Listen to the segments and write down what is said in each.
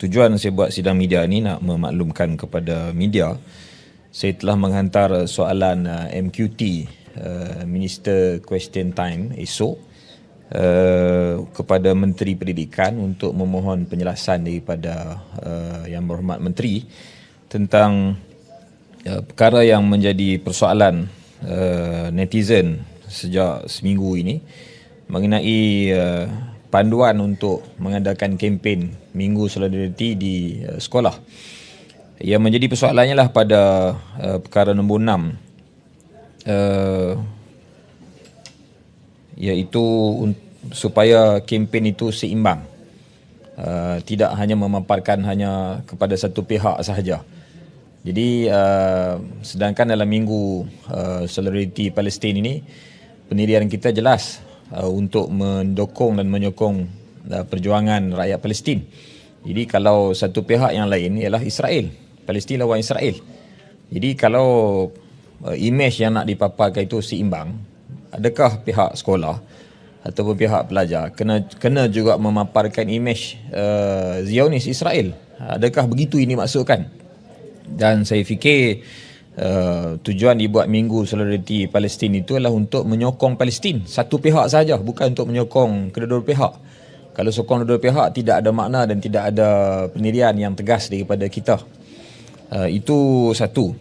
tujuan saya buat sidang media ni nak memaklumkan kepada media, saya telah menghantar soalan MQT, Minister Question Time esok, kepada Menteri Pendidikan untuk memohon penjelasan daripada Yang Berhormat Menteri tentang perkara yang menjadi persoalan netizen sejak seminggu ini mengenai panduan untuk mengadakan kempen Minggu Solidariti di sekolah. Yang menjadi persoalannya lah pada perkara nombor 6, iaitu supaya kempen itu seimbang, tidak hanya memaparkan hanya kepada satu pihak sahaja. Jadi sedangkan dalam Minggu Solidariti Palestin ini, pendirian kita jelas untuk mendukung dan menyokong perjuangan rakyat Palestin. Jadi kalau satu pihak yang lain ialah Israel, Palestin lawan Israel. Jadi kalau imej yang nak dipaparkan itu seimbang, adakah pihak sekolah ataupun pihak pelajar kena juga memaparkan imej Zionis Israel? Adakah begitu ini maksudkan? Dan saya fikir tujuan dibuat Minggu Solidariti Palestin itu adalah untuk menyokong Palestin, satu pihak saja, bukan untuk menyokong kedua-dua pihak. Kalau sokong kedua pihak tidak ada makna dan tidak ada pendirian yang tegas daripada kita. Itu satu.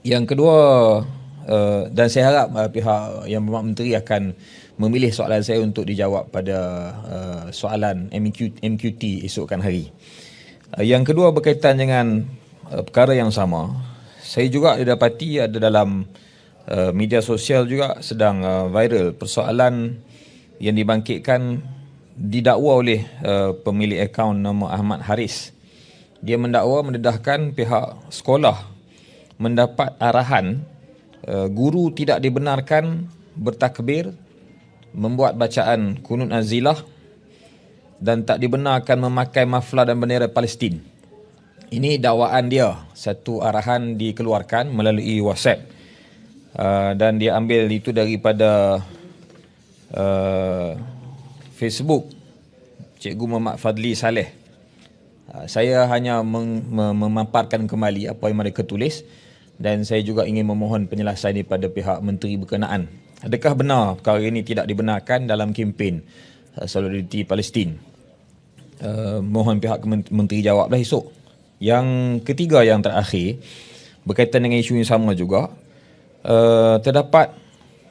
Yang kedua, dan saya harap pihak Yang Berhormat Menteri akan memilih soalan saya untuk dijawab pada soalan MQT esokkan hari. Yang kedua berkaitan dengan perkara yang sama. Saya juga didapati ada dalam media sosial juga sedang viral persoalan yang dibangkitkan, didakwa oleh pemilik akaun nama Ahmad Haris. Dia mendakwa mendedahkan pihak sekolah mendapat arahan guru tidak dibenarkan bertakbir, membuat bacaan kunut azilah dan tak dibenarkan memakai maflar dan bendera Palestin. Ini dakwaan dia, satu arahan dikeluarkan melalui WhatsApp, dan dia ambil itu daripada Facebook Cikgu Muhammad Fadli Saleh. Saya hanya memaparkan kembali apa yang mereka tulis, dan saya juga ingin memohon penjelasan daripada pihak menteri berkenaan. Adakah benar perkara ini tidak dibenarkan dalam kempen Solidariti Palestin? Mohon pihak menteri jawablah esok. Yang ketiga, yang terakhir, berkaitan dengan isu yang sama juga, terdapat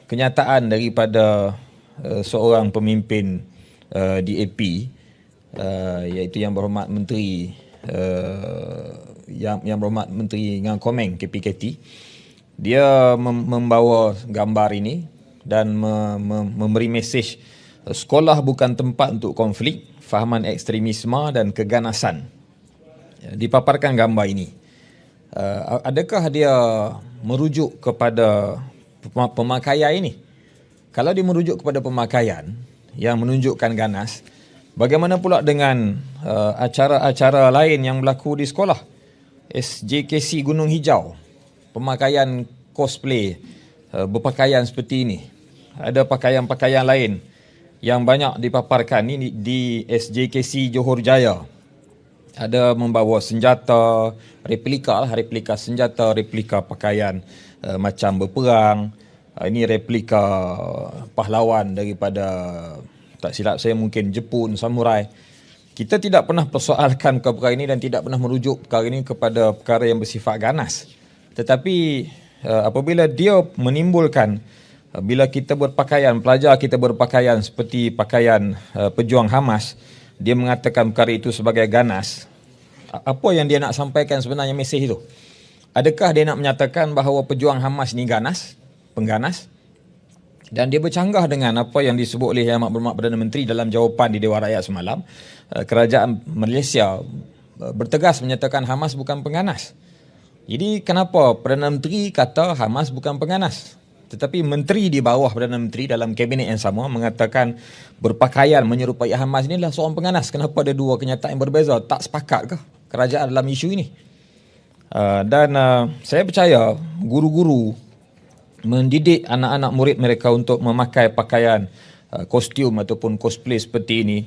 kenyataan daripada seorang pemimpin DAP, iaitu Yang Berhormat Menteri Yang Berhormat Menteri Ngan Komeng KPKT. Dia membawa gambar ini dan memberi mesej sekolah bukan tempat untuk konflik, fahaman ekstremisme dan keganasan. Dipaparkan gambar ini. Adakah dia merujuk kepada pemakaian ini? Kalau dia merujuk kepada pemakaian yang menunjukkan ganas, bagaimana pula dengan acara-acara lain yang berlaku di sekolah? SJKC Gunung Hijau, pemakaian cosplay, berpakaian seperti ini. Ada pakaian-pakaian lain yang banyak dipaparkan ini di SJKC Johor Jaya. Ada membawa senjata, replika senjata, replika pakaian macam berperang. Ini replika pahlawan daripada, tak silap saya mungkin Jepun, samurai. Kita tidak pernah persoalkan perkara ini dan tidak pernah merujuk perkara ini kepada perkara yang bersifat ganas. Tetapi apabila dia menimbulkan, bila kita berpakaian, pelajar kita berpakaian seperti pakaian pejuang Hamas, dia mengatakan perkara itu sebagai ganas. Apa yang dia nak sampaikan sebenarnya mesej itu? Adakah dia nak menyatakan bahawa pejuang Hamas ni ganas, pengganas? Dan dia bercanggah dengan apa yang disebut oleh Yang Berhormat Perdana Menteri dalam jawapan di Dewan Rakyat semalam. Kerajaan Malaysia bertegas menyatakan Hamas bukan pengganas. Jadi kenapa Perdana Menteri kata Hamas bukan pengganas, tetapi menteri di bawah Perdana Menteri dalam kabinet yang sama mengatakan berpakaian menyerupai Hamas ini adalah seorang pengganas? Kenapa ada dua kenyataan yang berbeza? Tak sepakat ke kerajaan dalam isu ini? Dan saya percaya guru-guru mendidik anak-anak murid mereka untuk memakai pakaian kostum ataupun cosplay seperti ini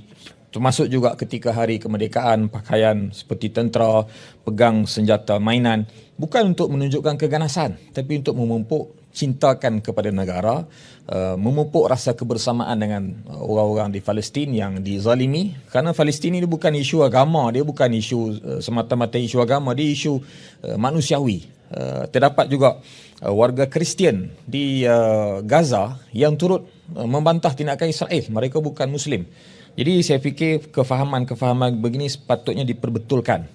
Termasuk juga ketika hari kemerdekaan, pakaian seperti tentera, pegang senjata mainan, bukan untuk menunjukkan keganasan, tapi untuk memupuk cintakan kepada negara, memupuk rasa kebersamaan dengan orang-orang di Palestin yang dizalimi. Kerana Palestin ini bukan isu agama, dia bukan isu semata-mata isu agama, dia isu manusiawi. Terdapat juga warga Kristian di Gaza yang turut membantah tindakan Israel. Mereka bukan Muslim. Jadi saya fikir kefahaman-kefahaman begini sepatutnya diperbetulkan.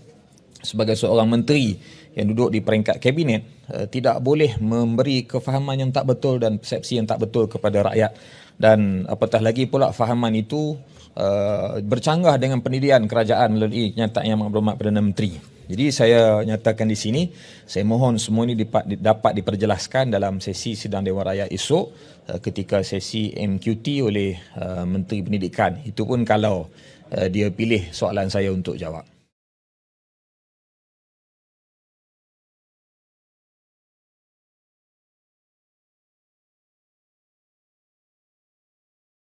Sebagai seorang menteri yang duduk di peringkat kabinet, tidak boleh memberi kefahaman yang tak betul dan persepsi yang tak betul kepada rakyat. Dan apatah lagi pula fahaman itu bercanggah dengan pendirian kerajaan melalui kenyataan Yang Berhormat Perdana Menteri. Jadi saya nyatakan di sini, saya mohon semua ini dapat diperjelaskan dalam sesi sidang Dewan Rakyat esok ketika sesi MQT oleh Menteri Pendidikan. Itu pun kalau dia pilih soalan saya untuk jawab.